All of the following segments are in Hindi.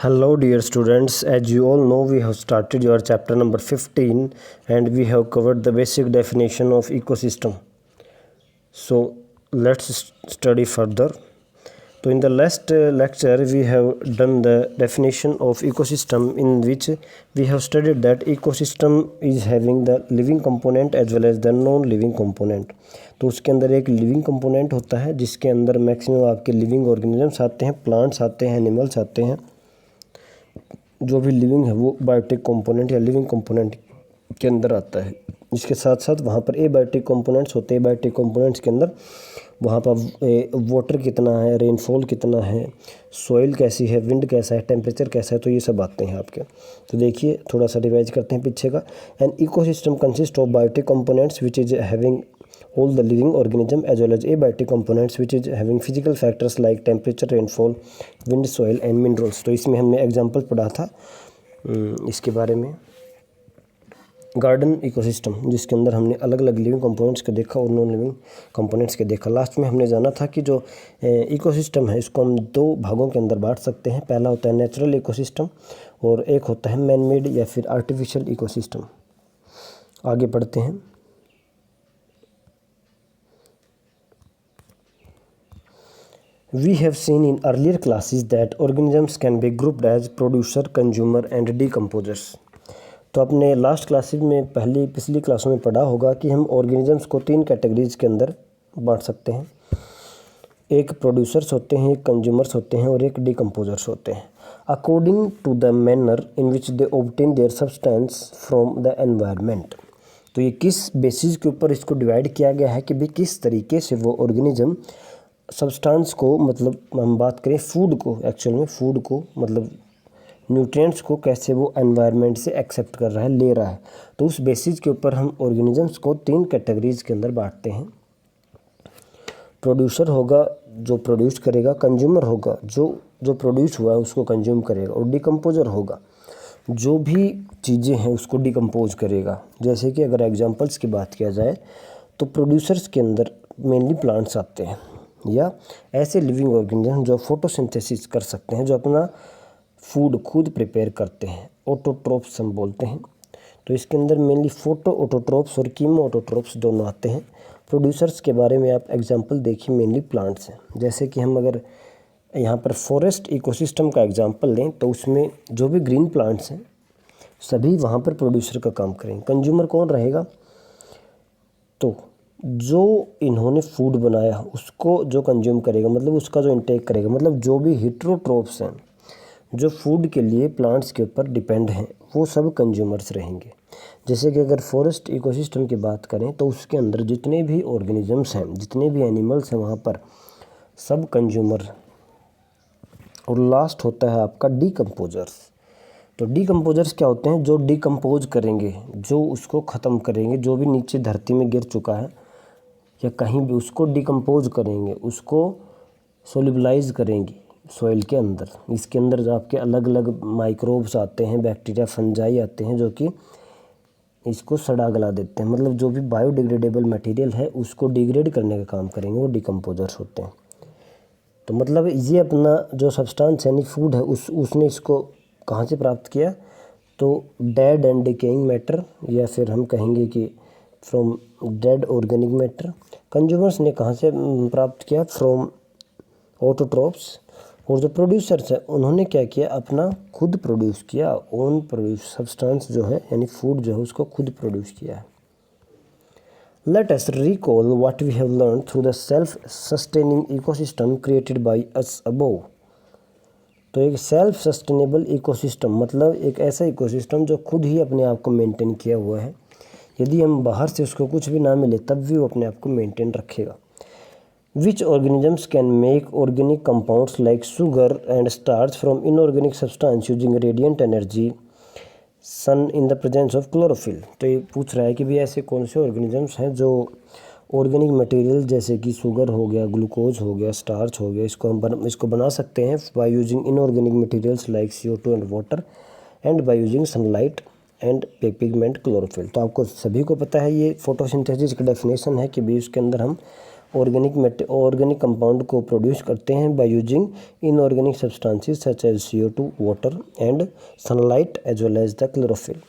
Hello dear students, as you all know we have started your chapter number 15 and we have covered the basic definition of ecosystem. So let's study further. So in the last lecture we have done the definition of ecosystem, in which we have studied that ecosystem is having the living component as well as the non living component. तो उसके अंदर एक लिविंग कंपोनेंट होता है जिसके अंदर मैक्सिमम आपके लिविंग ऑर्गेनिजम्स आते हैं, प्लांट्स आते हैं, एनिमल्स आते हैं। जो भी लिविंग है वो बायोटिक कंपोनेंट या लिविंग कंपोनेंट के अंदर आता है। इसके साथ साथ वहाँ पर एबायोटिक कंपोनेंट्स होते हैं। बायोटिक कंपोनेंट्स के अंदर वहाँ पर वाटर कितना है, रेनफॉल कितना है, सॉइल कैसी है, विंड कैसा है, टेम्परेचर कैसा है, तो ये सब आते हैं आपके। तो देखिए थोड़ा सा रिवाइज करते हैं पीछे का। An ecosystem consist of biotic components which is having all the living organism as well as abiotic components which is having physical factors like temperature, rainfall, wind, soil and minerals। तो इसमें हमने एग्जांपल पढ़ा था इसके बारे में, गार्डन इकोसिस्टम, जिसके अंदर हमने अलग अलग लिविंग कंपोनेंट्स को देखा और नॉन लिविंग कंपोनेंट्स के देखा। लास्ट में हमने जाना था कि जो इकोसिस्टम है इसको हम दो भागों के अंदर बांट सकते हैं। पहला होता है नेचुरल इकोसिस्टम और एक होता है मैन मेड या फिर आर्टिफिशियल इकोसिस्टम। आगे बढ़ते हैं। We have seen in earlier classes that organisms can be grouped as producer, consumer and decomposers। तो आपने लास्ट क्लासेस में पिछली क्लासों में पढ़ा होगा कि हम ऑर्गेनिजम्स को तीन कैटेगरीज के अंदर बांट सकते हैं। एक प्रोड्यूसर्स होते हैं, एक कंज्यूमर्स होते हैं और एक डिकम्पोजर्स होते हैं, according to the manner in which they obtain their substance from the environment. तो ये किस बेसिस के ऊपर इसको डिवाइड किया गया है कि भाई किस तरीके से वो ऑर्गेनिज्म सब्सटेंस को, मतलब हम बात करें फूड को, एक्चुअल में फूड को मतलब न्यूट्रिएंट्स को कैसे वो एनवायरनमेंट से एक्सेप्ट कर रहा है, ले रहा है। तो उस बेसिस के ऊपर हम ऑर्गेनिजम्स को तीन कैटेगरीज के अंदर बांटते हैं। प्रोड्यूसर होगा जो प्रोड्यूस करेगा, कंज्यूमर होगा जो प्रोड्यूस हुआ है उसको कंज्यूम करेगा, और डिकम्पोजर होगा जो भी चीज़ें हैं उसको डिकम्पोज करेगा। जैसे कि अगर एग्जांपल्स की बात किया जाए तो प्रोड्यूसर्स के अंदर मेनली प्लांट्स आते हैं या ऐसे लिविंग ऑर्गेनिज्म जो फोटोसिंथेसिस कर सकते हैं, जो अपना फूड खुद प्रिपेयर करते हैं, ऑटोट्रोप्स हम बोलते हैं। तो इसके अंदर मेनली फोटो ऑटोट्रोप्स और कीमो ऑटोट्रोप्स दोनों आते हैं। प्रोड्यूसर्स के बारे में आप एग्जांपल देखिए, मेनली प्लांट्स हैं। जैसे कि हम अगर यहाँ पर फॉरेस्ट इकोसिस्टम का एग्जांपल लें तो उसमें जो भी ग्रीन प्लांट्स हैं सभी वहाँ पर प्रोड्यूसर का काम करेंगे। कंज्यूमर कौन रहेगा? तो जो इन्होंने फूड बनाया उसको जो कंज्यूम करेगा, मतलब उसका जो इंटेक करेगा, मतलब जो भी हेटेरोट्रोप्स हैं जो फूड के लिए प्लांट्स के ऊपर डिपेंड हैं, वो सब कंज्यूमर्स रहेंगे। जैसे कि अगर फॉरेस्ट इकोसिस्टम की बात करें तो उसके अंदर जितने भी ऑर्गेनिजम्स हैं, जितने भी एनिमल्स हैं, वहाँ पर सब कंज्यूमर। और लास्ट होता है आपका डिकम्पोजर्स। तो डिकम्पोजर्स क्या होते हैं? जो डिकम्पोज करेंगे, जो उसको ख़त्म करेंगे, जो भी नीचे धरती में गिर चुका है या कहीं भी उसको डिकम्पोज करेंगे, उसको सोल्यूबलाइज करेंगे सॉइल के अंदर। इसके अंदर जो आपके अलग अलग माइक्रोब्स आते हैं, बैक्टीरिया, फंजाई आते हैं जो कि इसको सड़ा गला देते हैं, मतलब जो भी बायोडिग्रेडेबल मटेरियल है उसको डिग्रेड करने का काम करेंगे, वो डिकम्पोजर्स होते हैं। तो मतलब ये अपना जो सब्सटेंस यानी फूड है उसने इसको कहाँ से प्राप्त किया? तो डेड एंड डिकेइंग मैटर, या फिर हम कहेंगे कि from dead organic matter. Consumers ने कहाँ से प्राप्त किया? From autotrophs. और जो प्रोड्यूसर्स है उन्होंने क्या किया? अपना खुद प्रोड्यूस किया, ओन प्रोड्यूस सब्सटेंस जो है यानी फूड जो है उसको खुद प्रोड्यूस किया है। Let us recall what we have learned through the self-sustaining ecosystem created by us above। तो एक सेल्फ सस्टेनेबल इकोसिस्टम मतलब एक ऐसा इकोसिस्टम जो खुद ही अपने आप को मेंटेन किया हुआ है। यदि हम बाहर से उसको कुछ भी ना मिले तब भी वो अपने आप को मेंटेन रखेगा। Which organisms can make organic compounds like sugar and starch from inorganic substance using radiant energy, sun in the presence of chlorophyll। तो ये पूछ रहा है कि भी ऐसे कौन से ऑर्गेनिजम्स हैं जो ऑर्गेनिक मटेरियल जैसे कि शुगर हो गया, ग्लूकोज हो गया, स्टार्च हो गया, इसको बना सकते हैं by using inorganic materials like CO2 and water and by using sunlight and pigment chlorophyll. तो आपको सभी को पता है ये फोटोसिंथेसिस की डेफिनेशन है कि भी उसके अंदर हम ऑर्गेनिक कंपाउंड को प्रोड्यूस करते हैं by using inorganic substances such as CO2, water and sunlight as well as the chlorophyll.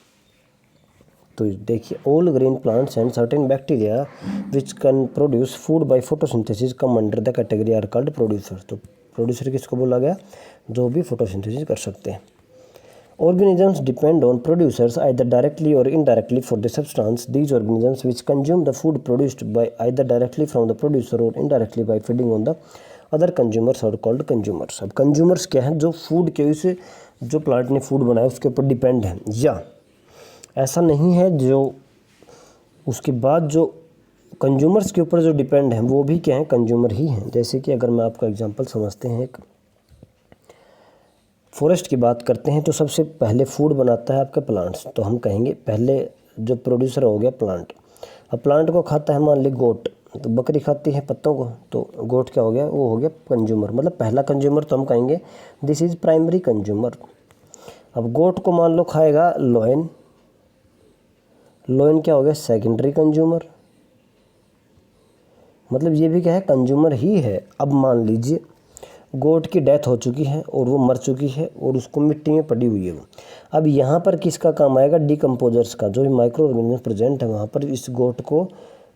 तो देखिए, all green plants and certain bacteria which can produce food by photosynthesis come under the category are called producer. तो प्रोड्यूसर किसको बोला गया? जो भी फोटोसिंथेसिस कर सकते हैं। Organisms depend on producers either directly or indirectly for the substance. These organisms which consume the food produced by either directly from the producer or indirectly by feeding on the other consumers are called consumers। अब consumers क्या हैं? जो फूड के उसे जो प्लांट ने फूड बनाया उसके ऊपर डिपेंड है, या ऐसा नहीं है जो उसके बाद जो कंज्यूमर्स के ऊपर जो डिपेंड है वो भी क्या है? कंज्यूमर ही हैं। जैसे कि अगर मैं आपको एग्जांपल समझते हैं, एक फॉरेस्ट की बात करते हैं तो सबसे पहले फूड बनाता है आपका प्लांट्स। तो हम कहेंगे पहले जो प्रोड्यूसर हो गया प्लांट। अब प्लांट को खाता है मान ली गोट, तो बकरी खाती है पत्तों को, तो गोट क्या हो गया? वो हो गया कंज्यूमर। मतलब पहला कंज्यूमर तो हम कहेंगे दिस इज़ प्राइमरी कंज्यूमर। अब गोट को मान लो खाएगा लोयन, लोयन क्या हो गया? Secondary consumer. मतलब ये भी क्या है? कंज्यूमर ही है। अब मान लीजिए गोट की डेथ हो चुकी है और वो मर चुकी है और उसको मिट्टी में पड़ी हुई है वो। अब यहाँ पर किसका काम आएगा? डिकम्पोजर्स का। जो भी माइक्रो ऑर्गेनिज्म प्रेजेंट है वहाँ पर इस गोट को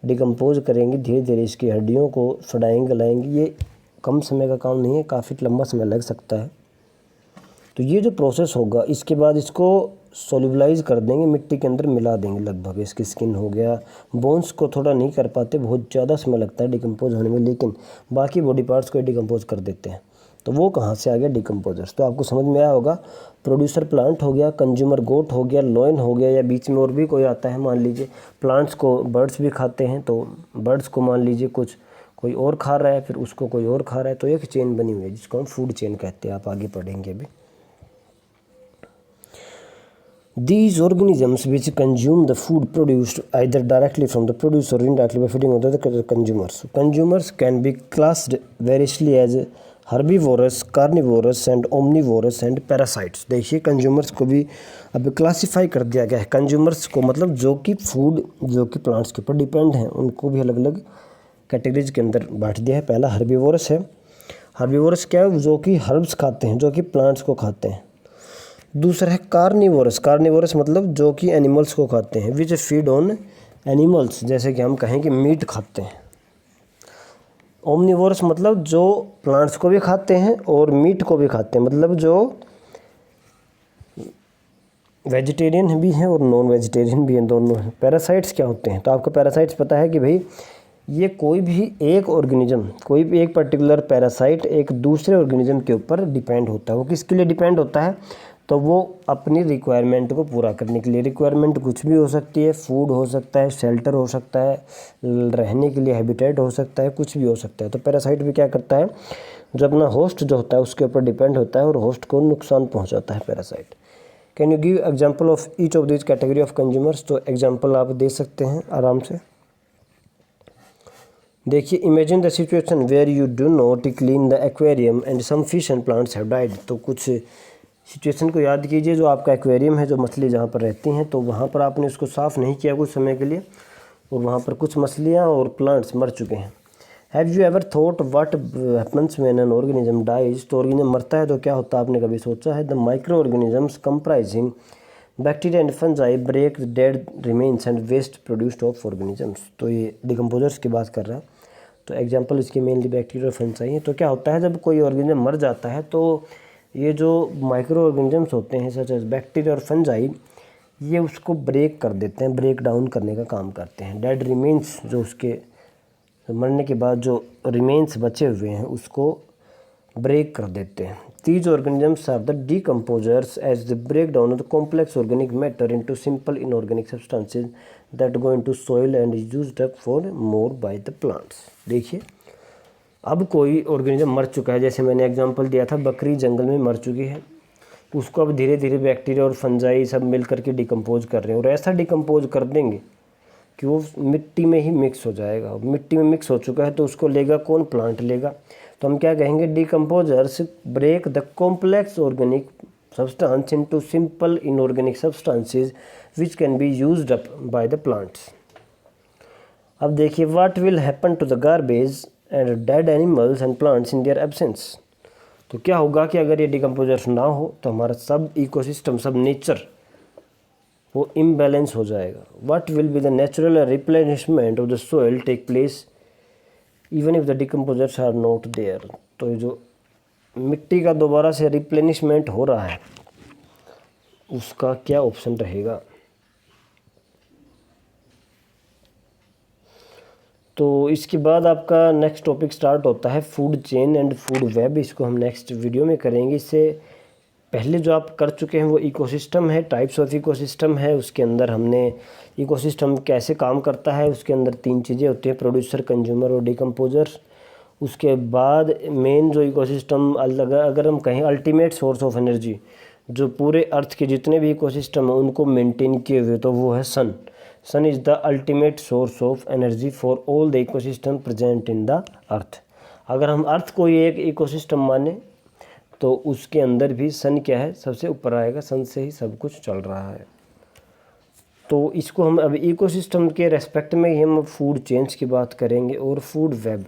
डिकम्पोज करेंगे, धीरे धीरे इसकी हड्डियों को सड़ाएंगे, गलाएंगे। ये कम समय का काम नहीं है, काफ़ी लंबा समय लग सकता है। तो ये जो प्रोसेस होगा इसके बाद इसको सोल्यूबलाइज कर देंगे, मिट्टी के अंदर मिला देंगे। लगभग इसकी स्किन हो गया, बोन्स को थोड़ा नहीं कर पाते, बहुत ज़्यादा समय लगता है डिकम्पोज होने में, लेकिन बाकी बॉडी पार्ट्स को डिकम्पोज कर देते हैं। तो वो कहाँ से आ गया? डिकम्पोजर्स। तो आपको समझ में आया होगा, प्रोड्यूसर प्लांट हो गया, कंज्यूमर गोट हो गया, लोयन हो गया, या बीच में और भी कोई आता है। मान लीजिए प्लांट्स को बर्ड्स भी खाते हैं, तो बर्ड्स को मान लीजिए कुछ कोई और खा रहा है, फिर उसको कोई और खा रहा है, तो एक चेन बनी हुई है जिसको हम फूड चेन कहते हैं। आप आगे पढ़ेंगे अभी। These organisms which consume the food produced either directly from the producer or indirectly by feeding on the consumers. Consumers can be classed variously as herbivorous, carnivorous and omnivorous and parasites। देखिए कंज्यूमर्स को भी अब क्लासीफाई कर दिया गया है। कंज्यूमर्स को मतलब जो कि फूड जो कि प्लांट्स के ऊपर डिपेंड हैं उनको भी अलग अलग कैटेगरीज के अंदर बांट दिया है। पहला हर्बीवोरस है। हर्बीवोरस क्या है? जो कि हर्ब्स खाते हैं, जो कि प्लांट्स को खाते हैं। दूसरा है कार्निवोरस। कार्निवोरस मतलब जो कि एनिमल्स को खाते हैं, विच फीड ऑन एनिमल्स, जैसे कि हम कहें कि मीट खाते हैं। ओमनिवोरस मतलब जो प्लांट्स को भी खाते हैं और मीट को भी खाते हैं, मतलब जो वेजिटेरियन भी हैं और नॉन वेजिटेरियन भी हैं, दोनों हैं। पैरासाइट्स क्या होते हैं? तो आपको पैरासाइट्स पता है कि भाई ये कोई भी एक ऑर्गेनिज्म, कोई भी एक पर्टिकुलर पैरासाइट एक दूसरे ऑर्गेनिज्म के ऊपर डिपेंड होता है। वो किसके लिए डिपेंड होता है? तो वो अपनी रिक्वायरमेंट को पूरा करने के लिए। रिक्वायरमेंट कुछ भी हो सकती है, फूड हो सकता है, शेल्टर हो सकता है, रहने के लिए हैबिटेट हो सकता है, कुछ भी हो सकता है। तो पैरासाइट भी क्या करता है? जो अपना होस्ट जो होता है उसके ऊपर डिपेंड होता है और होस्ट को नुकसान पहुंचाता है parasite. Can you give example of each of this category of consumers? तो एग्जांपल आप दे सकते हैं आराम से। देखिए, imagine the situation where you do not clean the aquarium and some fish and plants have died. तो कुछ सिचुएशन को याद कीजिए, जो आपका एक्वेरियम है, जो मछली जहाँ पर रहती हैं, तो वहाँ पर आपने उसको साफ़ नहीं किया कुछ समय के लिए और वहाँ पर कुछ मछलियाँ और प्लांट्स मर चुके हैं। Have you ever thought what happens when an organism dies? तो ऑर्गेनिज्म मरता है तो क्या होता है, आपने कभी सोचा है? The micro organisms comprising bacteria and fungi break dead remains and waste produced of organisms. तो ये डिकम्पोजर्स की बात कर रहा है। तो एग्जाम्पल इसके मेनली बैक्टीरिया और फंजाई हैं। तो क्या होता है, जब कोई ऑर्गेनिज्म मर जाता है तो ये जो माइक्रो ऑर्गेनिजम्स होते हैं सच एज बैक्टीरिया और फंजाई, ये उसको ब्रेक कर देते हैं, ब्रेक डाउन करने का काम करते हैं। डेड रिमेन्स, जो उसके मरने के बाद जो रिमेन्स बचे हुए हैं उसको ब्रेक कर देते हैं। These organisms are the decomposers as they break down the complex organic matter into simple inorganic substances that go into soil and is used up for more by the plants। देखिए, अब कोई ऑर्गेनिज्म मर चुका है, जैसे मैंने एग्जांपल दिया था, बकरी जंगल में मर चुकी है, उसको अब धीरे धीरे बैक्टीरिया और फंजाई सब मिल करके डिकम्पोज कर रहे हैं और ऐसा डिकम्पोज कर देंगे कि वो मिट्टी में ही मिक्स हो जाएगा। मिट्टी में मिक्स हो चुका है तो उसको लेगा कौन? प्लांट लेगा। तो हम क्या कहेंगे? Decomposers break the complex organic substance into simple inorganic substances which can be used up by the plants. अब देखिए, what will happen to the garbage and dead animals and plants in their absence. तो क्या होगा कि अगर ये डिकम्पोजर्स ना हो तो हमारा सब इकोसिस्टम, सब नेचर वो इम्बैलेंस हो जाएगा। What will be the natural replenishment of the soil take place even if the decomposers are not there. तो ये जो मिट्टी का दोबारा से रिप्लेनिशमेंट हो रहा है उसका क्या ऑप्शन रहेगा। तो इसके बाद आपका नेक्स्ट टॉपिक स्टार्ट होता है food chain and food web. इसको हम नेक्स्ट वीडियो में करेंगे। इससे पहले जो आप कर चुके हैं वो इकोसिस्टम है, टाइप्स ऑफ इकोसिस्टम है। उसके अंदर हमने इकोसिस्टम कैसे काम करता है, उसके अंदर 3 चीज़ें होती हैं, प्रोड्यूसर, कंज्यूमर और डिकम्पोजर। उसके बाद मेन जो इकोसिस्टम, अगर हम कहें अल्टीमेट सोर्स ऑफ एनर्जी, जो पूरे अर्थ के जितने भी इकोसिस्टम हैं उनको मेंटेन किए हुए, तो वो है sun. Sun is the ultimate source of energy for all the ecosystem present in the earth. अगर हम अर्थ को ही एक इकोसिस्टम माने तो उसके अंदर भी सन क्या है, सबसे ऊपर आएगा। सन से ही सब कुछ चल रहा है। तो इसको हम अब इकोसिस्टम के रेस्पेक्ट में ही हम फूड चेन्स की बात करेंगे और फूड वेब।